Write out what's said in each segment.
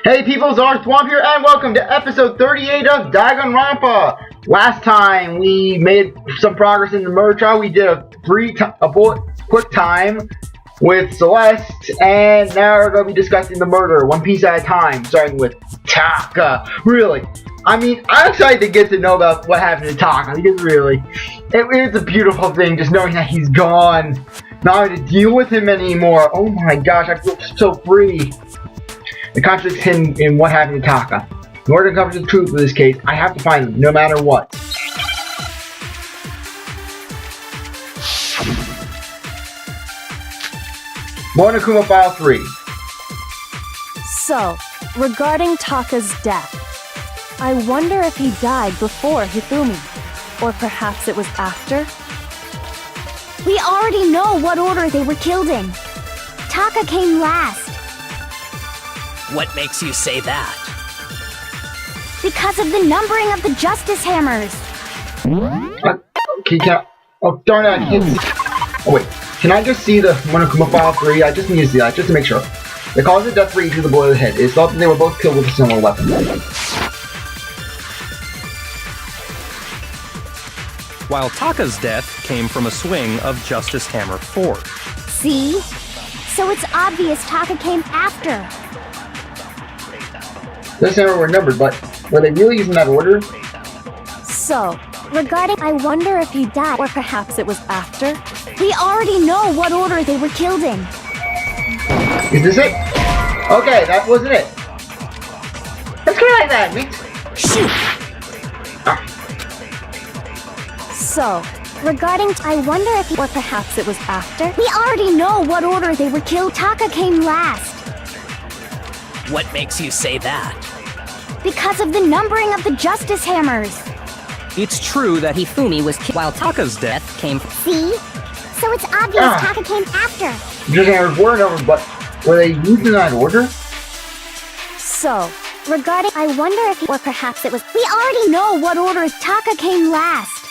Hey people, Swamp here, and welcome to episode 38 of Danganronpa. Last time we made some progress in the murder trial. We did a quick time with Celeste, and now we're going to be discussing the murder one piece at a time, starting with Taka. Really, I'm excited to get to know about what happened to Taka, because really, it's a beautiful thing just knowing that he's gone. Not having to deal with him anymore. Oh my gosh, I feel so free. It contradicts him in what happened to Taka. In order to cover the truth of this case, I have to find him, no matter what. Monokuma File 3. So, regarding Taka's death, I wonder if he died before Hifumi, or perhaps it was after? We already know what order they were killed in. Taka came last. What makes you say that? Because of the numbering of the Justice Hammers. Oh, darn it, I can't see. Oh, wait. Can I just see the Monokuma File 3? I just need to see that, just to make sure. The cause of death for each of the boy of the head. It's thought that they were both killed with a similar weapon. While Taka's death came from a swing of Justice Hammer 4. See? So it's obvious Taka came after. This hammer were numbered, but were they really using that order? So, regarding I wonder if he died, or perhaps it was after? We already know what order they were killed in. Is this it? Okay, that wasn't it. Let's get like that, mate. Shoot! So, regarding I wonder if he, or perhaps it was after? We already know what order they were killed. Taka came last. What makes you say that? Because of the numbering of the Justice Hammers. It's true that Hifumi was killed while Taka's death came from... See? So it's obvious Taka came after. Just hammers were numbered, but were they used in that order? So, regarding I wonder if he, or perhaps it was... We already know what order Taka came last.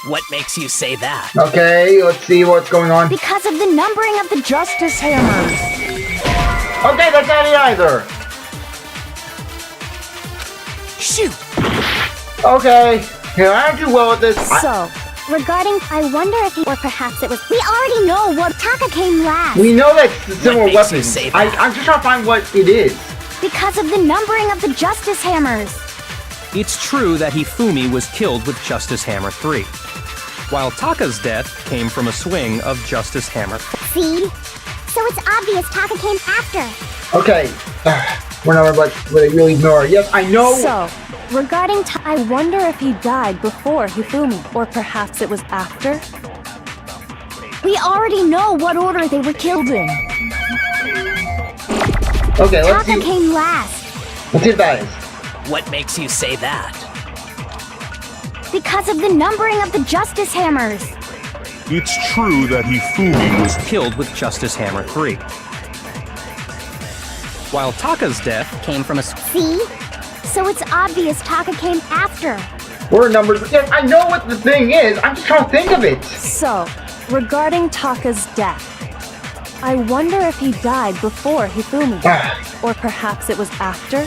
What makes you say that? Okay, let's see what's going on. Because of the numbering of the Justice Hammers. Okay, that's not it either. Shoot! Okay, here, I don't do well with this. So, regarding I wonder if he, or perhaps it was... We already know what Taka came last. We know that's the similar makes you weapons. say that? I'm just trying to find what it is. Because of the numbering of the Justice Hammers. It's true that Hifumi was killed with Justice Hammer 3. While Taka's death came from a swing of Justice Hammer 4. See? So it's obvious Taka came after. Okay, we're not but were they really ignore? Yes, I know. So, regarding I wonder if he died before Hifumi, or perhaps it was after? We already know what order they were killed in. Okay, let's Taka see. came last. Let's see if that is. What makes you say that? Because of the numbering of the Justice Hammers. It's true that Hifumi was killed with Justice Hammer 3. While Taka's death came from a... See? So it's obvious Taka came after. We're numbers. Yes, I know what the thing is. I'm just trying to think of it. So, regarding Taka's death, I wonder if he died before Hifumi, or perhaps it was after?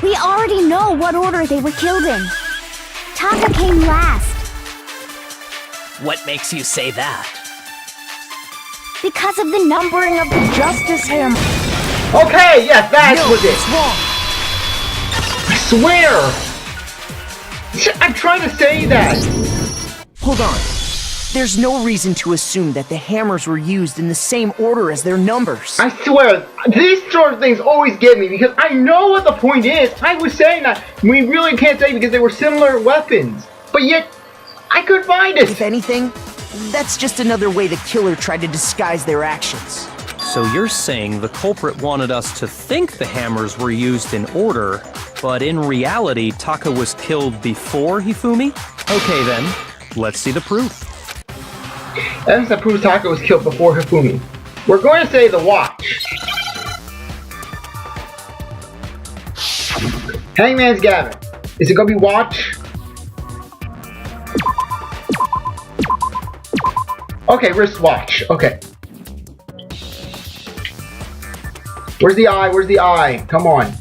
We already know what order they were killed in. Taka came last. What makes you say that? Because of the numbering of the Justice Hammer. Okay, yes, that's what it is. I swear. I'm trying to say that. Hold on. There's no reason to assume that the hammers were used in the same order as their numbers. I swear, these sort of things always get me because I know what the point is. I was saying that we really can't say because they were similar weapons, but yet I could find it. If anything, that's just another way the killer tried to disguise their actions. So you're saying the culprit wanted us to think the hammers were used in order, but in reality, Taka was killed before Hifumi? Okay then, let's see the proof. Evidence that proves Taka was killed before Hifumi. We're going to say the watch. Hangman's Gavin. Is it going to be watch? Okay, wristwatch. Okay. Where's the eye? Where's the eye? Come on.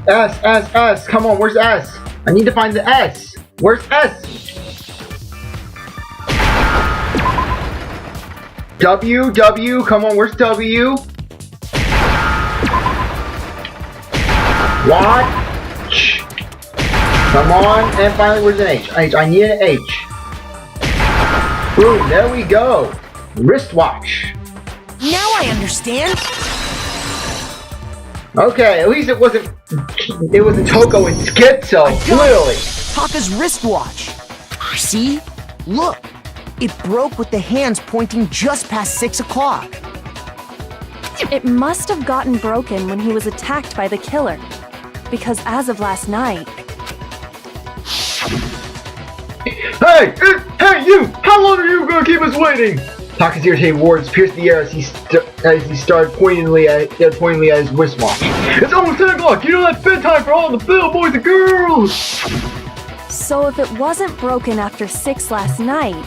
S. Come on, where's S? I need to find the S. Where's S? W. Come on, where's W? Watch. Come on, and finally, where's an H? I need an H. Boom, there we go. Wristwatch. Now I understand. Okay, at least it wasn't Toko and Schizo, clearly. Taka's wristwatch. See? Look. It broke with the hands pointing just past 6 o'clock. It must have gotten broken when he was attacked by the killer. Because as of last night... Hey, you! How long are you gonna keep us waiting? Taka's irritated words pierced the air as he started pointedly at his wristwatch. It's almost 10 o'clock! You know that's bedtime for all the little boys and girls! So if it wasn't broken after 6 last night,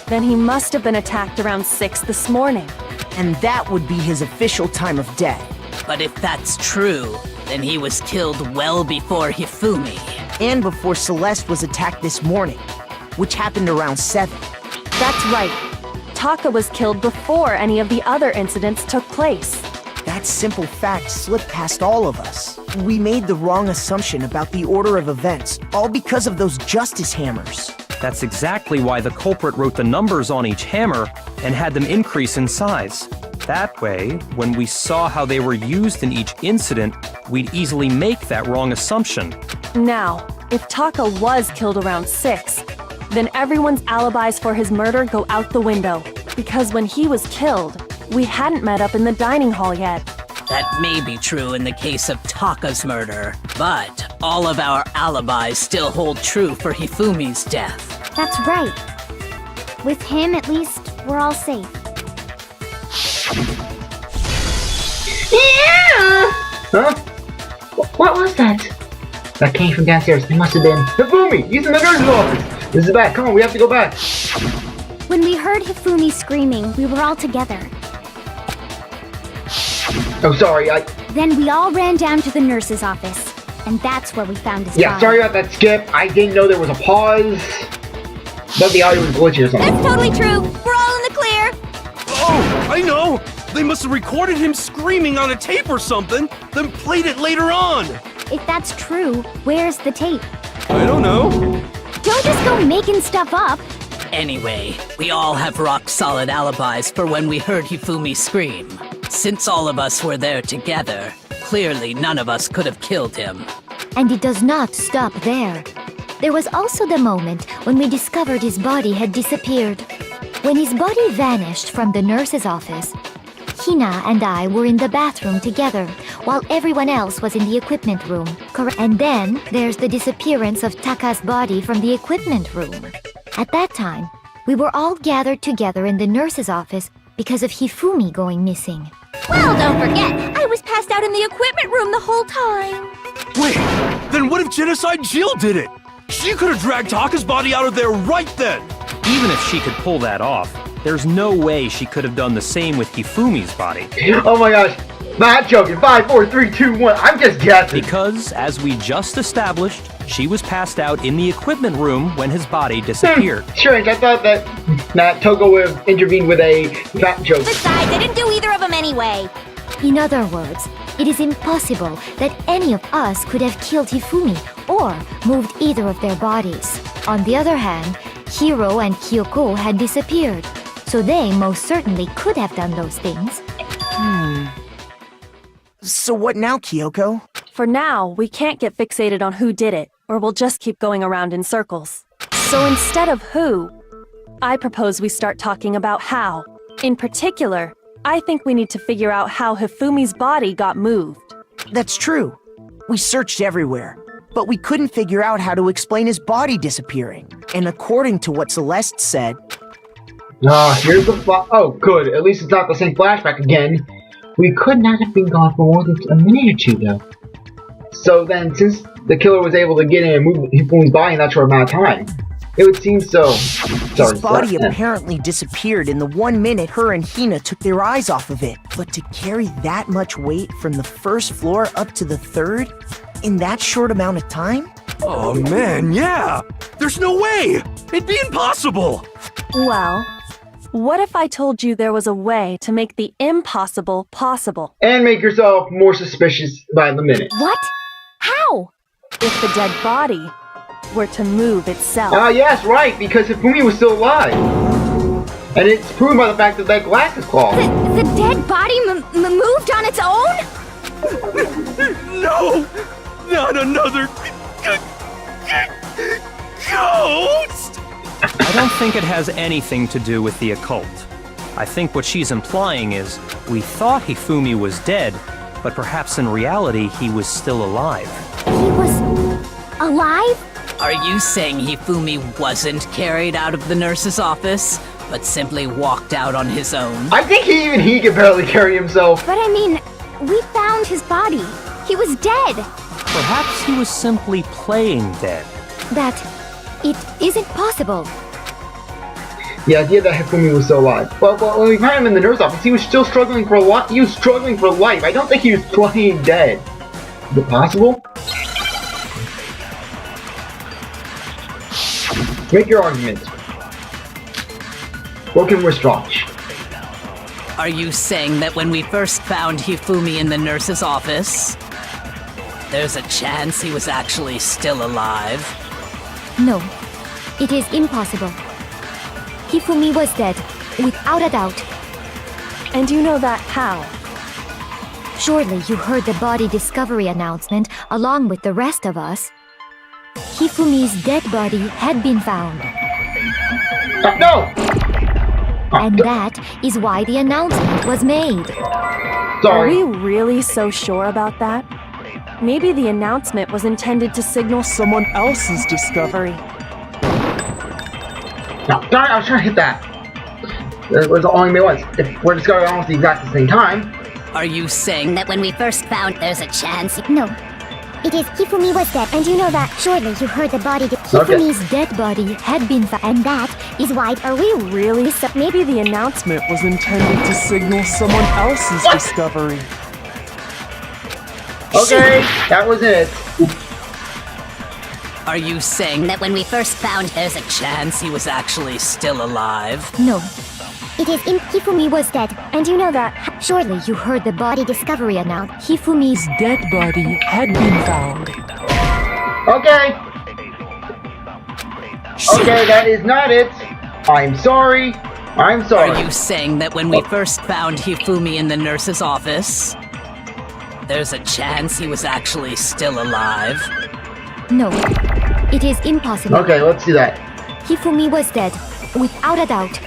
then he must have been attacked around 6 this morning. And that would be his official time of death. But if that's true, then he was killed well before Hifumi. And before Celeste was attacked this morning, which happened around 7. That's right. Taka was killed before any of the other incidents took place. That simple fact slipped past all of us. We made the wrong assumption about the order of events, all because of those justice hammers. That's exactly why the culprit wrote the numbers on each hammer and had them increase in size. That way, when we saw how they were used in each incident, we'd easily make that wrong assumption. Now, if Taka was killed around 6, then everyone's alibis for his murder go out the window. Because when he was killed, we hadn't met up in the dining hall yet. That may be true in the case of Taka's murder, but all of our alibis still hold true for Hifumi's death. That's right. With him, at least, we're all safe. Yeah! Huh? What was that? That came from downstairs. It must have been Hifumi! He's in the nurse's office! This is back. Come on, we have to go back. When we heard Hifumi screaming, we were all together. Oh, sorry, Then we all ran down to the nurse's office, and that's where we found his body. sorry about that, Skip. I didn't know there was a pause. But the audio was glitchy or something. That's totally true. We're all in the clear. Oh, I know! They must have recorded him screaming on a tape or something, then played it later on! If that's true, where's the tape? I don't know. Don't just go making stuff up. Anyway, we all have rock-solid alibis for when we heard Hifumi scream. Since all of us were there together, clearly none of us could have killed him. And it does not stop there. There was also the moment when we discovered his body had disappeared. When his body vanished from the nurse's office, Hina and I were in the bathroom together, while everyone else was in the equipment room. And then there's the disappearance of Taka's body from the equipment room. At that time, we were all gathered together in the nurse's office because of Hifumi going missing. Well, don't forget, I was passed out in the equipment room the whole time. Wait, then what if Genocide Jill did it? She could have dragged Taka's body out of there right then! Even if she could pull that off, there's no way she could have done the same with Hifumi's body. Oh my gosh. Not joking. 5, 4, 3, 2, 1. I'm just guessing. Because, as we just established, she was passed out in the equipment room when his body disappeared. Strange. I thought that Toko would have intervened with a fat joke. Besides, I didn't do either of them anyway. In other words, it is impossible that any of us could have killed Hifumi or moved either of their bodies. On the other hand, Hiro and Kyoko had disappeared, so they most certainly could have done those things. So what now, Kyoko? For now, we can't get fixated on who did it, or we'll just keep going around in circles. So instead of who, I propose we start talking about how. In particular, I think we need to figure out how Hifumi's body got moved. That's true. We searched everywhere, but we couldn't figure out how to explain his body disappearing. And according to what Celeste said... Here's the oh, good. At least it's not the same flashback again. We could not have been gone for more than a minute or two, though. So then, since the killer was able to get in and move Hifumi's body in that short amount of time, It would seem so. Sorry, His body sorry. apparently disappeared in the 1 minute her and Hina took their eyes off of it. But to carry that much weight from the first floor up to the third in that short amount of time? Oh man, yeah! There's no way! It'd be impossible! Well, what if I told you there was a way to make the impossible possible? And make yourself more suspicious by the minute. What? How? If the dead body were to move itself. Ah, yes, right, because Hifumi was still alive. And it's proven by the fact that that glass is clogged. The dead body moved on its own? No! Not another ghost! I don't think it has anything to do with the occult. I think what she's implying is we thought Hifumi was dead, but perhaps in reality he was still alive. He was alive? Are you saying Hifumi wasn't carried out of the nurse's office, but simply walked out on his own? I think even he can barely carry himself. But I mean, we found his body. He was dead. Perhaps he was simply playing dead. That it isn't possible. The idea that Hifumi was still alive. Well, when we found him in the nurse office, he was still struggling for life. He was struggling for life. I don't think he was playing dead. Is it possible? Make your argument. What can wristwatch? Are you saying that when we first found Hifumi in the nurse's office, there's a chance he was actually still alive? No, it is impossible. Hifumi was dead, without a doubt. And you know that how? Surely you heard the body discovery announcement along with the rest of us. Hifumi's dead body had been found. No! And that is why the announcement was made. Are Sorry. we really so sure about that? Maybe the announcement was intended to signal someone else's discovery. No, sorry, I was trying to hit that. It was only made once. If we're discovering almost the exact same time. Are you saying that when we first found there's a chance? No, it is Hifumi was dead, and you know that. Surely you heard the body. Hifumi's dead body had been found, and that is why. Are we really so? Maybe the announcement was intended to signal someone else's discovery. Okay, that was it. Are you saying that when we first found there's a chance he was actually still alive? No, it is Hifumi was dead, and you know that. Surely you heard the body discovery announced. Hifumi's Dead body had been found. Okay. Okay, that is not it. I'm sorry. I'm sorry. Are you saying that when we first found Hifumi in the nurse's office, there's a chance he was actually still alive? No, it is impossible. Okay, let's see that. Hifumi was dead, without a doubt.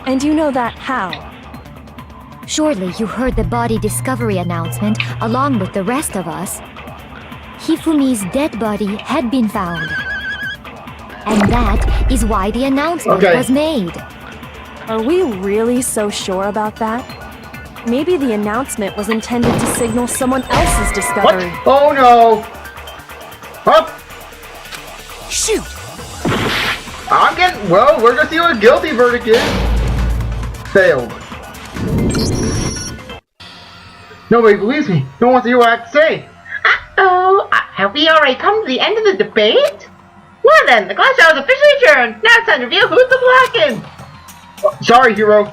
And you know that how? Surely you heard the body discovery announcement along with the rest of us. Hifumi's dead body had been found. And that is why the announcement was made. Are we really so sure about that? Maybe the announcement was intended to signal someone else's What? discovery. Oh no! Up! Shoot! I'm getting. Well, we're gonna see what a guilty verdict is. Failed. Nobody believes me. No one wants to hear what I have to say. Uh-oh, have we already come to the end of the debate? Well then, the class trial is officially adjourned. Now it's time to reveal who's the blackened. Sorry, hero.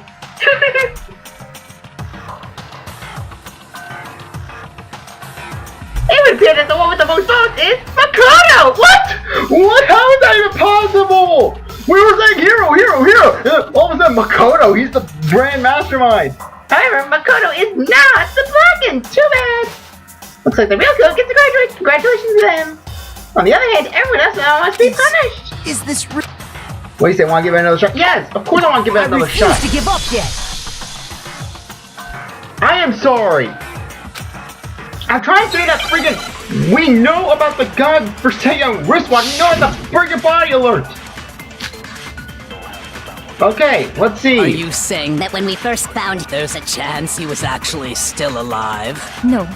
It would appear that the one with the most votes is Makoto! What? What? How is that even possible? We were saying hero, hero, hero. All of a sudden, Makoto. He's the brand mastermind. However, Makoto is not the blackened. Too bad. Looks like the real girl gets to graduate. Congratulations to them. On the other hand, everyone else now must be punished. Is this real? What do you say? Want to give it another shot? Yes, of course I want to give it another refuse shot. to give up yet. I am sorry. I'm trying to say that freaking. We know about the godforsaken wristwatch. We know about the freaking body alert. Okay, let's see. Are you saying that when we first found there's a chance he was actually still alive? No,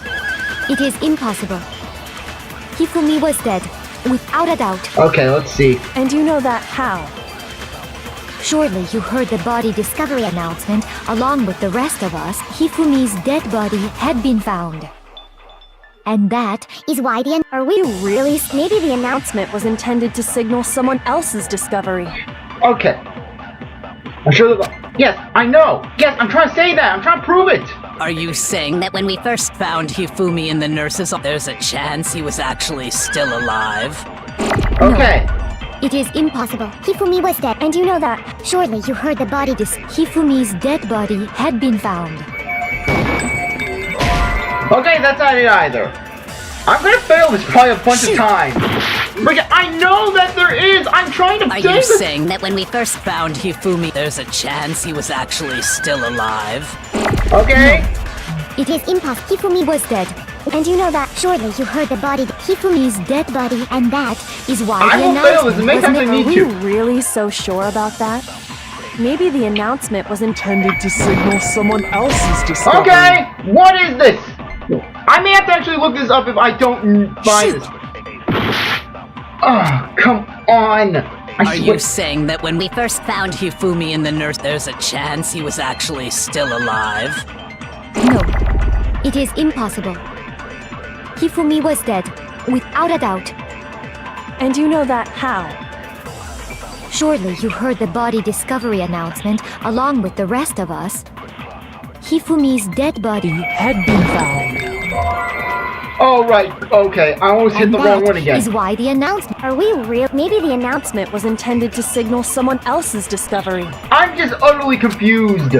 it is impossible. Hifumi was dead, without a doubt. Okay, let's see. And you know that how? Surely you heard the body discovery announcement along with the rest of us. Hifumi's dead body had been found. And that Is why the Are we really? Maybe the announcement was intended to signal someone else's discovery. Okay. I'm sure that. Yes, I know. Yes, I'm trying to say that. I'm trying to prove it. Are you saying that when we first found Hifumi in the nurse's office, there's a chance he was actually still alive? Okay. it is impossible. Hifumi was dead, and you know that. Surely you heard the body Hifumi's dead body had been found. Okay, that's not it either. I'm gonna fail this probably a bunch of times. Because I know that there is! I'm trying to Are say you this. saying that when we first found Hifumi, there's a chance he was actually still alive? Okay. It is impossible. Hifumi was dead. And you know that. Surely you heard the body Hifumi's dead body, and that is why I the will fail this announcement and make was something made. need Are we to. really so sure about that? Maybe the announcement was intended to signal someone else's discovery. Okay! What is this? I may have to actually look this up if I don't find this. Oh, come on! Are you saying that when we first found Hifumi in the nurse, there's a chance he was actually still alive? No, it is impossible. Hifumi was dead, without a doubt. And you know that how? Surely you heard the body discovery announcement along with the rest of us. Hifumi's dead body had been found. Oh, right. Okay, I almost hit And the wrong that one again. is why the announcement. Are we real? Maybe the announcement was intended to signal someone else's discovery. I'm just utterly confused.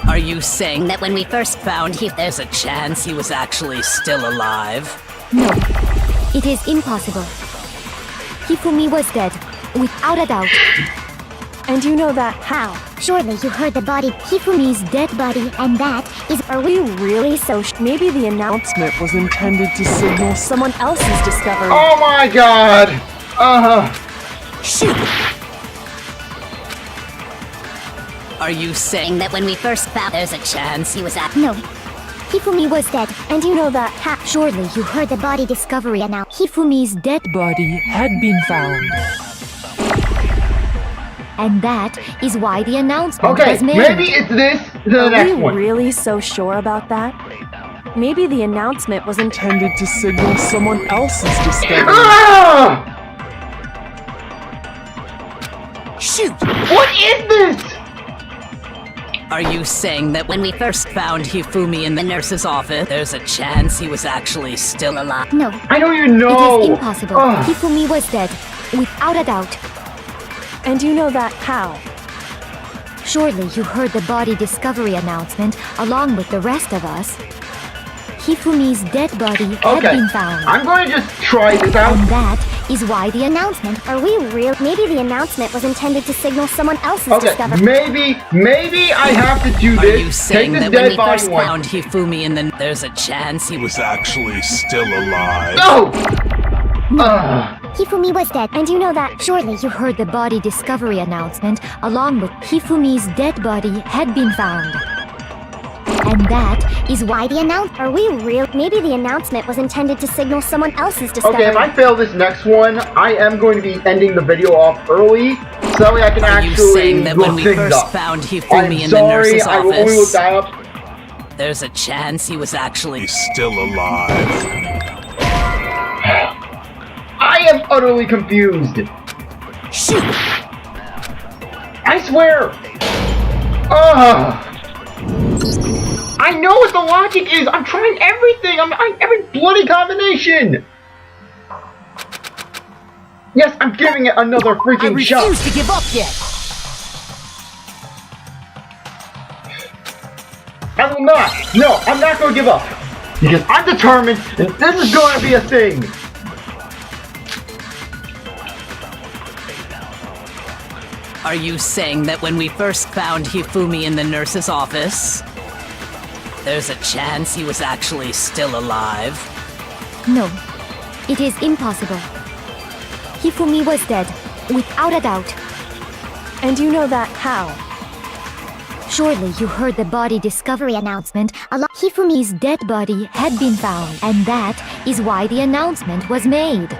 Are you saying that when we first found him, there's a chance he was actually still alive? No, it is impossible. Hifumi was dead, without a doubt. And you know that how? Surely you heard the body Hifumi's dead body, and that is. Are we really so maybe the announcement was intended to signal someone else's discovery. Oh my god! Shoot! Are you saying that when we first found, there's a chance he was at? No. Hifumi was dead, And you know that surely you heard the body discovery announcement. Hifumi's dead Body had been found. and that is why the announcement Okay, was made. maybe it's this, the Are next we one. really so sure about that? Maybe the announcement was Intended to signal someone else's discovery. Ah! Shoot! What is this? Are you saying that when we first found Hifumi in the nurse's office, there's a chance he was actually still alive? No, I don't even know. it is impossible. Ugh. Hifumi was dead, without a doubt. And you know that how? Surely you heard the body discovery announcement along with the rest of us. Hifumi's dead body had Okay, been found. I'm going to just try this out. And that is why the announcement. Are we real? Maybe the announcement was intended to signal someone else's Okay, discovery. maybe I have to do Are this. you saying Take that this when dead we body first one. found Hifumi in the there's a chance he was actually still alive? No! Ugh. Hifumi was dead, and you know that. Surely you heard the body discovery announcement along with Hifumi's dead body had been found. And that is why the announcement. Are we real? Maybe the announcement was intended to signal someone else's discovery. Okay, if I fail this next one, I am going to be ending the video off early, so that way I can Are you actually saying that when look we things first up. found I'm Hifumi in the sorry, nurse's I will only look office, that up. there's a chance he was actually Still alive. I am utterly confused. shoot! I swear. Ugh. I know what the logic is. I'm trying everything. I'm every bloody combination. Yes, I'm giving it another freaking shot. to give up yet. I will not. No, I'm not going to give up. Because I'm determined, and this is going to be a thing. Are you saying that when we first found Hifumi in the nurse's office, there's a chance he was actually still alive? No, it is impossible. Hifumi was dead, without a doubt. And you know that how? Surely you heard the body discovery announcement. Hifumi's dead body had been found, and that is why the announcement was made.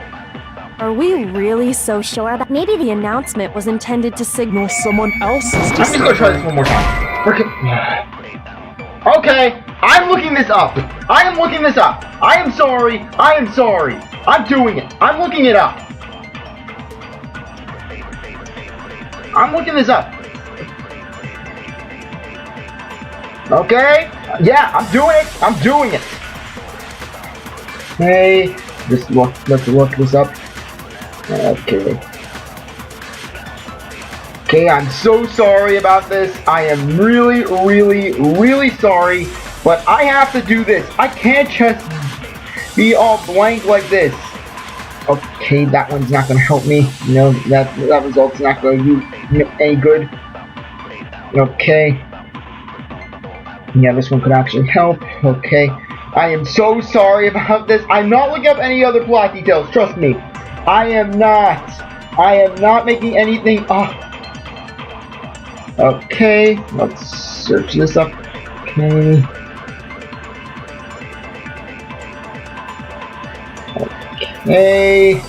Are we really so sure about maybe the announcement was intended to signal Someone else's I'm just gonna try this one more time. Okay, I'm looking this up. I am looking this up. I am sorry. I am sorry. I'm doing it. I'm looking it up. I'm looking this up. Okay? Yeah, I'm doing it. I'm doing it. Hey, let's look this up. Okay. Okay, I'm so sorry about this. I am really, really, really sorry. But I have to do this. I can't just be all blank like this. Okay, that one's not gonna help me. No, that result's not gonna do any good. Okay. Yeah, this one could actually help. Okay. I am so sorry about this. I'm not looking up any other plot details. Trust me. I am not making anything up. Okay, let's search this up. Okay. Okay.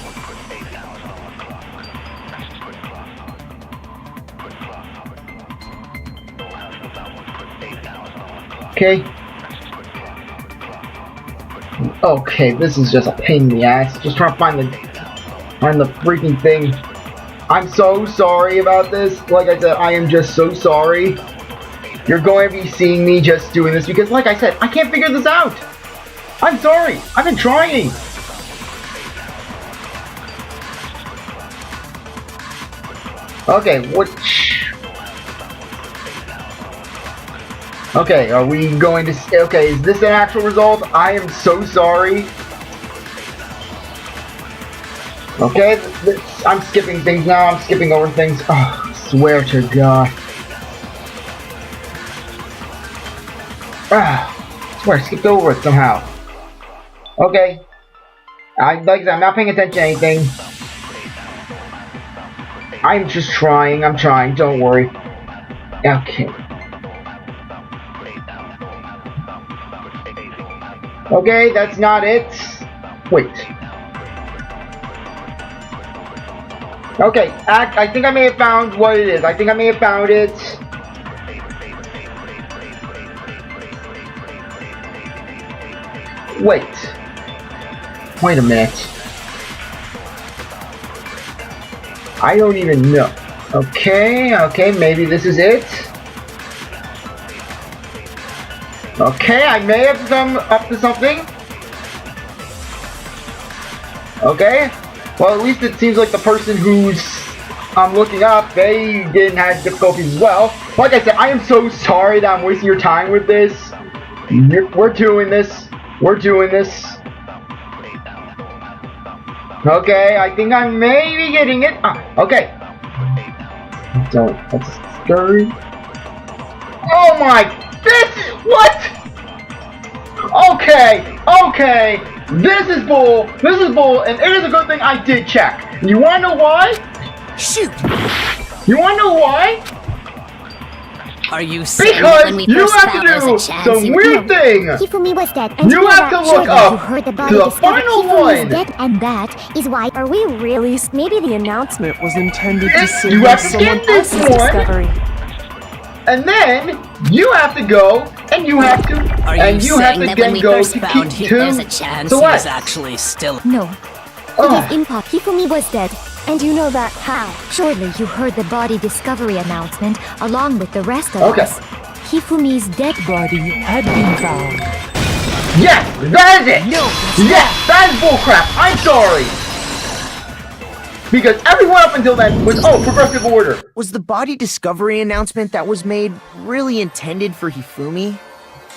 Okay. Okay, this is just a pain in the ass. Just trying to find the freaking thing. I'm so sorry about this. Like I said, I am just so sorry. You're going to be seeing me just doing this because, like I said, I can't figure this out. I'm sorry. I've been trying. Okay, okay, are we going to... Okay, is this an actual result? I am so sorry. Okay, I'm skipping things now. I'm skipping over things. Oh, I swear to God. I swear I skipped over it somehow. Okay. Like I said, I'm not paying attention to anything. I'm just trying. I'm trying. Don't worry. Okay. Okay, that's not it. Wait. Okay, I think I may have found what it is. I think I may have found it. Wait a minute. I don't even know. Okay, maybe this is it. Okay, I may have come up to something. Okay. Well, at least it seems like the person who's I'm looking up, they didn't have difficulties as well. Like I said, I am so sorry that I'm wasting your time with this. We're doing this. We're doing this. Okay, I think I may be getting it. Okay. That's scary. Oh my, what? Okay. This is bull, and it is a good thing I did check. You wanna know why? Shoot! You wanna know why? Are you saying because you have to do some weird thing. Hifumi was dead, and you have to look up you heard the body to the discovered final Hifumi one. is dead, and that is why. Are we really? Maybe the announcement It was intended to You signal have to someone get this else's one, discovery. and then you have to go, and you have to, Are and you you have saying to that when then we go first to found keep him, there's two a chance he select. was actually still... No. It is impossible. Hifumi was dead. And you know that how? Surely you heard the body discovery announcement along with the rest of Okay. us. Hifumi's dead body had been found. Yes, that is it! No! Yes, that is bullcrap! I'm sorry! Because everyone up until then was, progressive order. Was the body discovery announcement that was made really intended for Hifumi?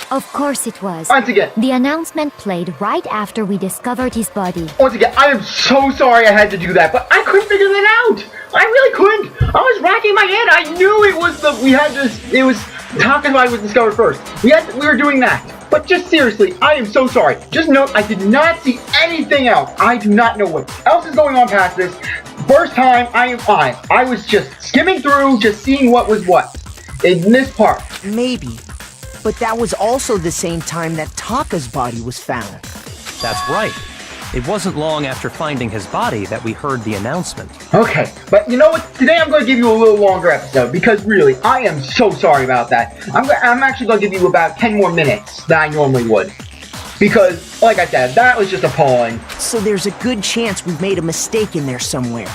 Of course it was. Once again. The announcement played right after we discovered his body. Once again, I am so sorry I had to do that, but I couldn't figure that out! I really couldn't! I was racking my head, I knew it was it was Taka's body was discovered first. We were doing that. But just seriously, I am so sorry. Just note, I did not see anything else. I do not know what else is going on past this. First time, I am fine. I was just skimming through, just seeing what was what. In this part. Maybe. But that was also the same time that Taka's body was found. That's right. It wasn't long after finding his body that we heard the announcement. Okay, but you know what? Today I'm going to give you a little longer episode because really, I am so sorry about that. I'm actually going to give you about 10 more minutes than I normally would. Because, like I said, that was just appalling. So there's a good chance we've made a mistake in there somewhere.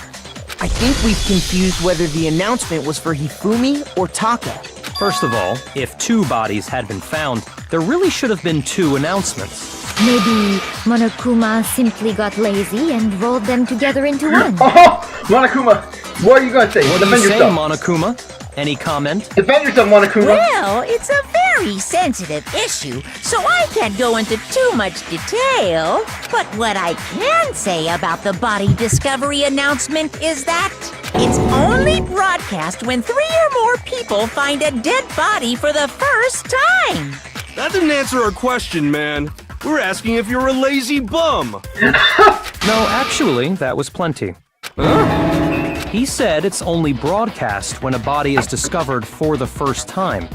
I think we've confused whether the announcement was for Hifumi or Taka. First of all, if 2 bodies had been found, there really should have been 2 announcements. Maybe Monokuma simply got lazy and rolled them together into one. Oh, Monokuma, what are you going to say? What do you Defend say, yourself. Monokuma? Any comment? Defend yourself, Monokuma. Well, it's a very sensitive issue, so I can't go into too much detail. But what I can say about the body discovery announcement is that it's only broadcast when 3 or more people find a dead body for the first time. That didn't answer our question, man. We're asking if you're a lazy bum. No, actually, that was plenty. He said it's only broadcast when a body is discovered for the first time,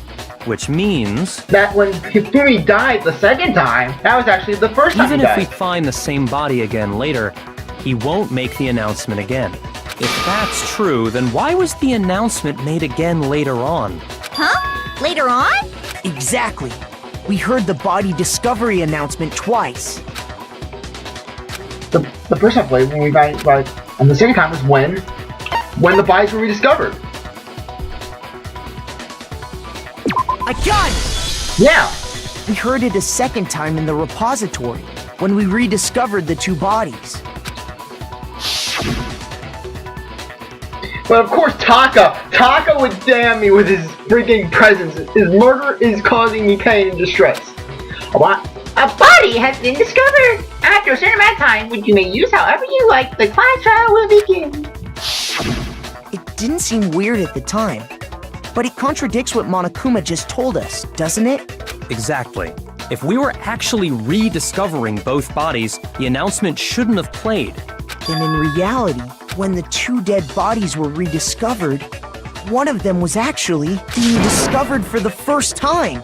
which means that when Hifumi died the second time, that was actually the first time even he if we died. find the same body again later, he won't make the announcement again. If that's true, then why was the announcement made again later on? Huh? Later on? Exactly. We heard the body discovery announcement twice. The first time played when we got like, and the second time was when the bodies were rediscovered. I got it! Yeah. We heard it a second time in the repository, when we rediscovered the 2 bodies. But of course Taka would damn me with his freaking presence. His murder is causing me pain and distress. What? A body has been discovered! After a certain amount of time, which you may use however you like, the class trial will begin. It didn't seem weird at the time, but it contradicts what Monokuma just told us, doesn't it? Exactly. If we were actually rediscovering both bodies, the announcement shouldn't have played. Then in reality, when the 2 dead bodies were rediscovered, one of them was actually being discovered for the first time.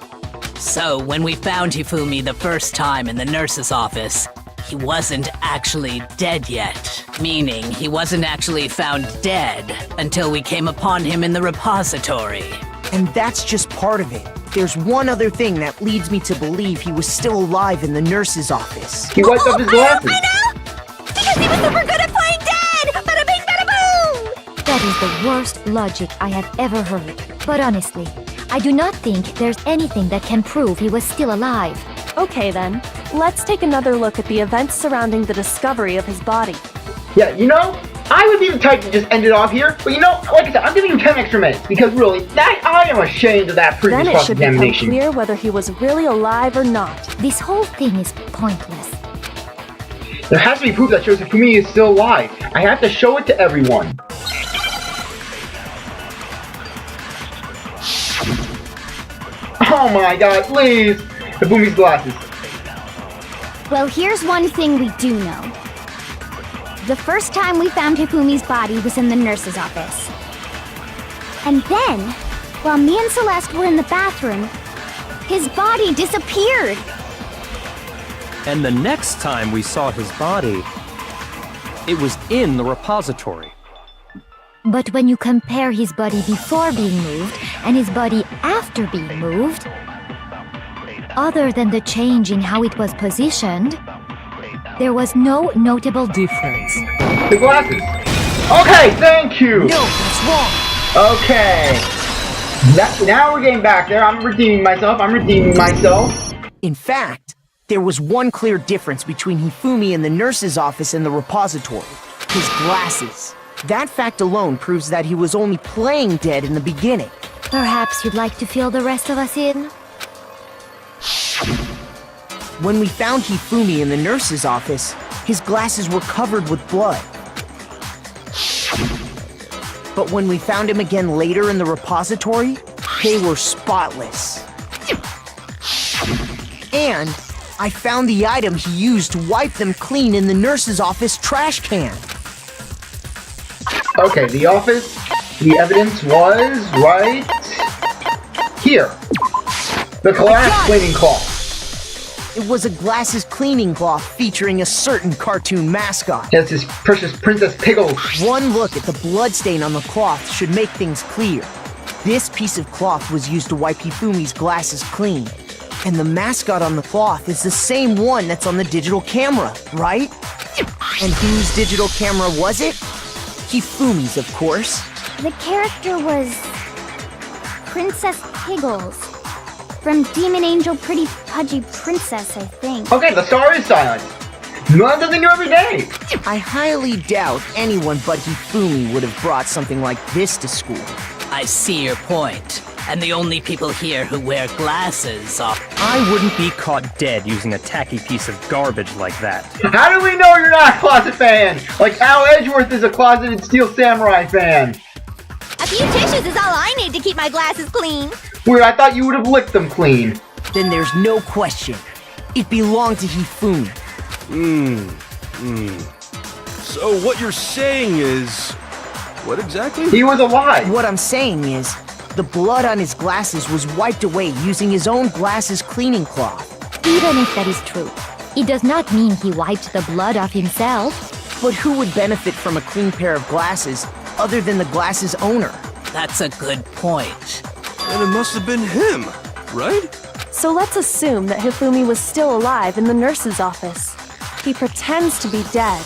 So, when we found Hifumi the first time in the nurse's office, he wasn't actually dead yet. Meaning, he wasn't actually found dead until we came upon him in the repository. And that's just part of it. There's one other thing that leads me to believe he was still alive in the nurse's office. He wiped off his glasses. I know! Because he was super good at playing dead! Bada bing, bada boom! That is the worst logic I have ever heard. But honestly, I do not think there's anything that can prove he was still alive. Okay then, let's take another look at the events surrounding the discovery of his body. Yeah, you know, I would be the type to just end it off here, but you know, like I said, I'm giving you 10 extra minutes, because really, I am ashamed of that previous Then it should become cross-examination. clear whether he was really alive or not. This whole thing is pointless. There has to be proof that shows that Fumi is still alive. I have to show it to everyone. Oh my god, please! The Fumi's glasses. Well, here's one thing we do know. The first time we found Hifumi's body was in the nurse's office. And then, while me and Celeste were in the bathroom, his body disappeared. And the next time we saw his body, it was in the repository. But when you compare his body before being moved and his body after being moved, other than the change in how it was positioned, there was no notable difference. The glasses. Okay, thank you! No, that's wrong! Okay. Now we're getting back there. I'm redeeming myself. In fact, there was one clear difference between Hifumi in the nurse's office and the repository. His glasses. That fact alone proves that he was only playing dead in the beginning. Perhaps you'd like to fill the rest of us in? When we found Hifumi in the nurse's office, his glasses were covered with blood. But when we found him again later in the repository, they were spotless. And I found the item he used to wipe them clean in the nurse's office trash can. Okay, the office, the evidence was right here. The glass cleaning cloth. It was a glasses cleaning cloth featuring a certain cartoon mascot. Yes, this precious Princess Pickles. One look at the bloodstain on the cloth should make things clear. This piece of cloth was used to wipe Hifumi's glasses clean. And the mascot on the cloth is the same one that's on the digital camera, right? And whose digital camera was it? Hifumi's, of course. The character was Princess Piggles. From Demon Angel Pretty Pudgy Princess, I think. Okay, the star is silent. Learn something new every day. I highly doubt anyone but Hifumi would have brought something like this to school. I see your point. And the only people here who wear glasses are... I wouldn't be caught dead using a tacky piece of garbage like that. How do we know you're not a closet fan? Like Al Edgeworth is a closeted Steel Samurai fan. A few tissues is all I need to keep my glasses clean. Weird, I thought you would have licked them clean. Then there's no question. It belonged to Hifumi. So what you're saying is... What exactly? He was alive. What I'm saying is, the blood on his glasses was wiped away using his own glasses cleaning cloth. Even if that is true, it does not mean he wiped the blood off himself. But who would benefit from a clean pair of glasses other than the glasses owner? That's a good point. And it must have been him, right? So let's assume that Hifumi was still alive in the nurse's office. He pretends to be dead.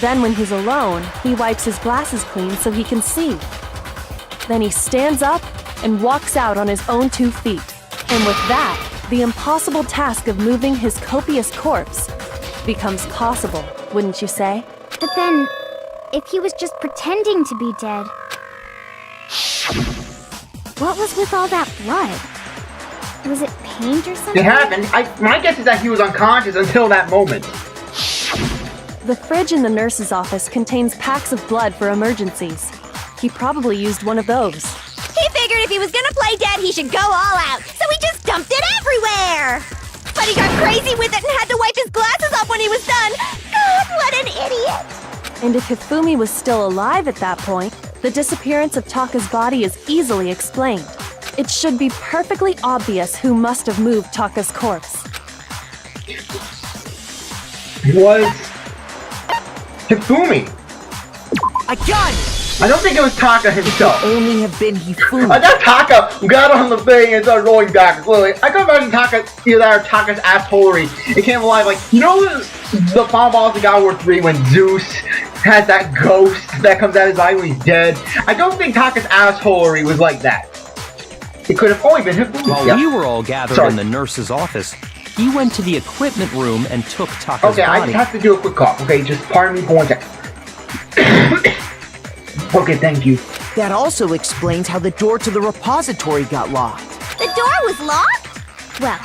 Then when he's alone, he wipes his glasses clean so he can see. Then he stands up and walks out on his own 2 feet. And with that, the impossible task of moving his copious corpse becomes possible, wouldn't you say? But then, if he was just pretending to be dead, what was with all that blood? Was it paint or something? It happened. My guess is that he was unconscious until that moment. The fridge in the nurse's office contains packs of blood for emergencies. He probably used one of those. He figured if he was gonna play dead, he should go all out, so he just dumped it everywhere! But he got crazy with it and had to wipe his glasses off when he was done! God, what an idiot! And if Hifumi was still alive at that point, the disappearance of Taka's body is easily explained. It should be perfectly obvious who must have moved Taka's corpse. Was Hifumi. I got it! I don't think it was Taka himself. It only have been Hifumi. I got Taka got on the thing and started rolling back. Literally, I can imagine Taka, either that or Taka's assholery. It came alive like, you know the Final Boss of God War 3 when Zeus has that ghost that comes out of his eye when he's dead? I don't think Taka's assholery was like that. It could have only been Hifumi. While we were all gathered in the nurse's office, he went to the equipment room and took Taka's body. I just have to do a quick cough. Okay, just pardon me for 1 second. Okay, thank you. That also explains how the door to the repository got locked. The door was locked? Well,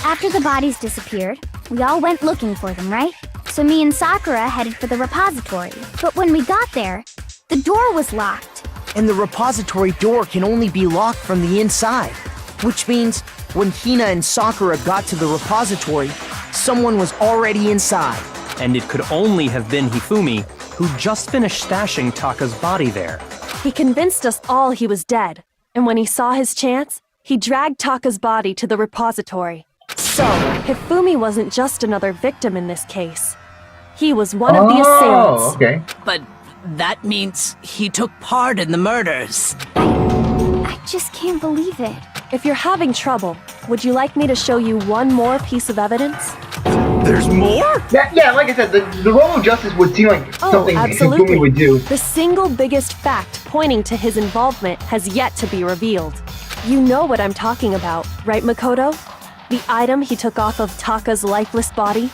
after the bodies disappeared, we all went looking for them, right? So me and Sakura headed for the repository. But when we got there, the door was locked. And the repository door can only be locked from the inside. Which means, when Hina and Sakura got to the repository, someone was already inside. And it could only have been Hifumi, who just finished stashing Taka's body there. He convinced us all he was dead, and when he saw his chance, he dragged Taka's body to the repository. So, Hifumi wasn't just another victim in this case. He was one of the assailants. Okay. But that means he took part in the murders. I just can't believe it. If you're having trouble, would you like me to show you one more piece of evidence? There's more? Yeah, like I said, the role of justice would seem like something absolutely. Hifumi would do. The single biggest fact pointing to his involvement has yet to be revealed. You know what I'm talking about, right, Makoto? The item he took off of Taka's lifeless body?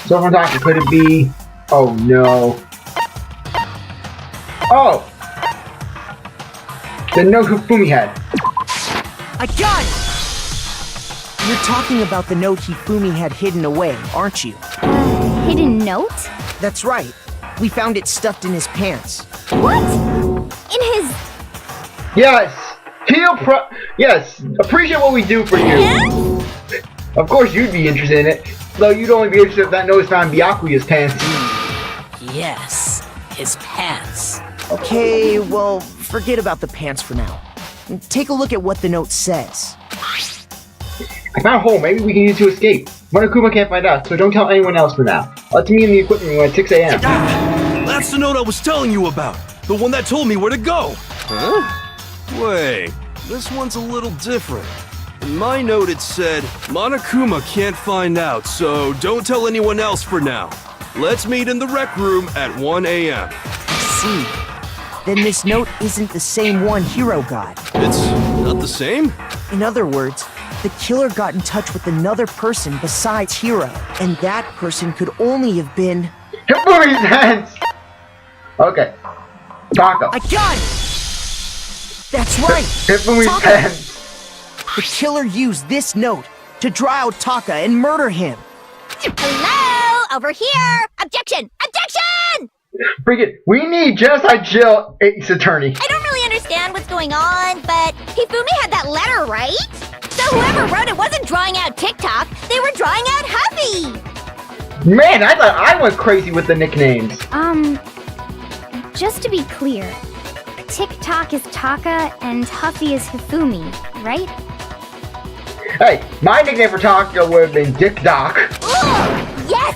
So from Taka, could it be... Oh no. Oh! The note Hifumi had. I got it! You're talking about the note Hifumi had hidden away, aren't you? Hidden note? That's right. We found it stuffed in his pants. What? In his... Yes! Yes! Appreciate what we do for you! Yes? Of course you'd be interested in it, though you'd only be interested if that note is found in Byakuya's pants. Yes, his pants. Okay, well, forget about the pants for now. Take a look at what the note says. I found a hole. Maybe we can use it to escape. Monokuma can't find out, so don't tell anyone else for now. Let's meet in the equipment room at 6 a.m. That's the note I was telling you about. The one that told me where to go. Huh? Wait, this one's a little different. In my note it said, Monokuma can't find out, so don't tell anyone else for now. Let's meet in the rec room at 1 a.m. I see. Then this note isn't the same one Hiro got. It's not the same? In other words, the killer got in touch with another person besides Hiro, and that person could only have been... Hifumi's hands! Okay. Taka. I got it! That's right! Hifumi's hands! The killer used this note to draw out Taka and murder him. Hello? Over here! Objection! Objection! Freaking, we need Genocide Jill, Ace Attorney. I don't really understand what's going on, but Hifumi had that letter, right? So whoever wrote it wasn't drawing out TikTok, they were drawing out Huffy! Man, I thought I went crazy with the nicknames. Just to be clear, TikTok is Taka and Huffy is Hifumi, right? Hey, my nickname for Taka would have been Dick Doc. Ugh, yes!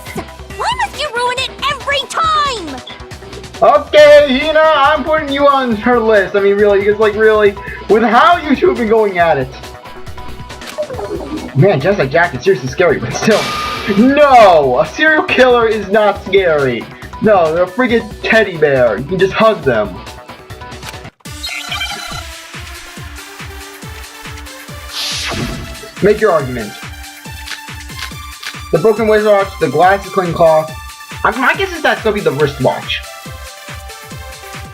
Why must you ruin it every time? Okay, Hina, I'm putting you on her list. I mean, really, because, like, really, with how you two have been going at it. Man, just like Jack is seriously scary, but still. No! A serial killer is not scary. No, they're a friggin' teddy bear. You can just hug them. Make your argument. The broken wristwatch, the glasses clean cloth. My guess is that's gonna be the wristwatch.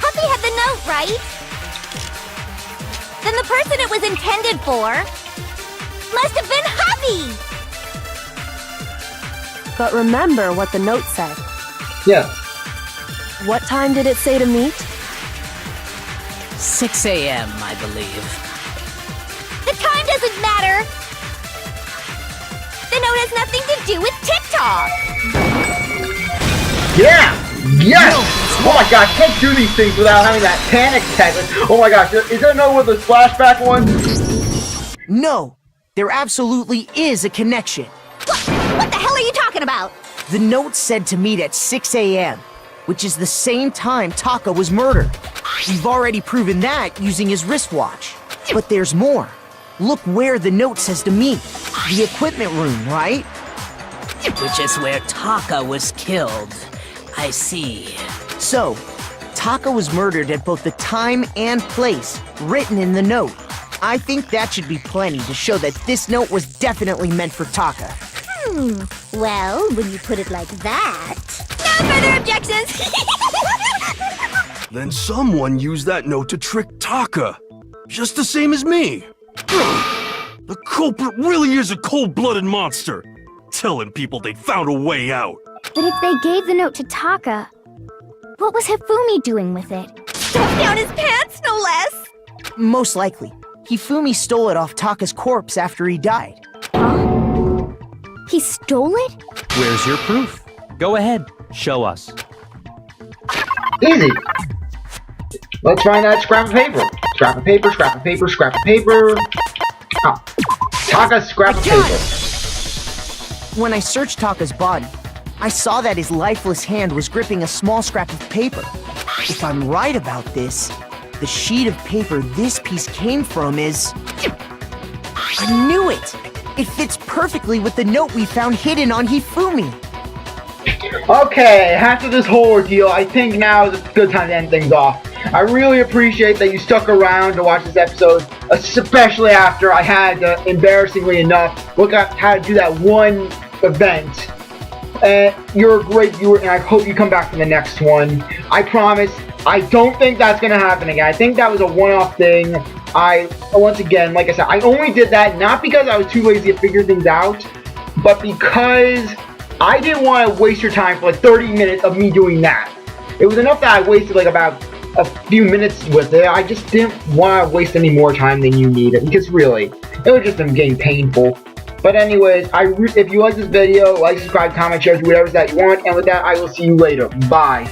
Huffy had the note, right? Then the person it was intended for must have been Huffy! But remember what the note said. Yes. What time did it say to meet? 6 a.m., I believe. The time doesn't matter! The note has nothing to do with TikTok! Yeah! Yes! Oh my gosh, can't do these things without having that panic attack. Like, oh my gosh, is there no with the splashback one? No, there absolutely is a connection. What the hell are you talking about? The note said to meet at 6 a.m., which is the same time Taka was murdered. We've already proven that using his wristwatch. But there's more. Look where the note says to meet. The equipment room, right? Which is where Taka was killed. I see. So, Taka was murdered at both the time and place written in the note. I think that should be plenty to show that this note was definitely meant for Taka. Well, when you put it like that... No further objections! Then someone used that note to trick Taka. Just the same as me. The culprit really is a cold-blooded monster. Telling people they found a way out. But if they gave the note to Taka, what was Hifumi doing with it? Stuffed down his pants, no less! Most likely. Hifumi stole it off Taka's corpse after he died. Huh? He stole it? Where's your proof? Go ahead, show us. Easy. Let's find that scrap of paper. Scrap of paper, scrap of paper, scrap of paper. Oh. Taka's scrap of paper. When I searched Taka's body, I saw that his lifeless hand was gripping a small scrap of paper. If I'm right about this, the sheet of paper this piece came from is... I knew it! It fits perfectly with the note we found hidden on Hifumi. Okay, after this whole ordeal, I think now is a good time to end things off. I really appreciate that you stuck around to watch this episode, especially after I had to, embarrassingly enough, look at how to do that one event. And you're a great viewer, and I hope you come back for the next one. I promise, I don't think that's going to happen again. I think that was a one-off thing. Once again, like I said, I only did that not because I was too lazy to figure things out, but because I didn't want to waste your time for like 30 minutes of me doing that. It was enough that I wasted like about a few minutes with it. I just didn't want to waste any more time than you needed, because really, it was just getting painful. But anyways, if you like this video, like, subscribe, comment, share, do whatever that you want, and with that, I will see you later. Bye.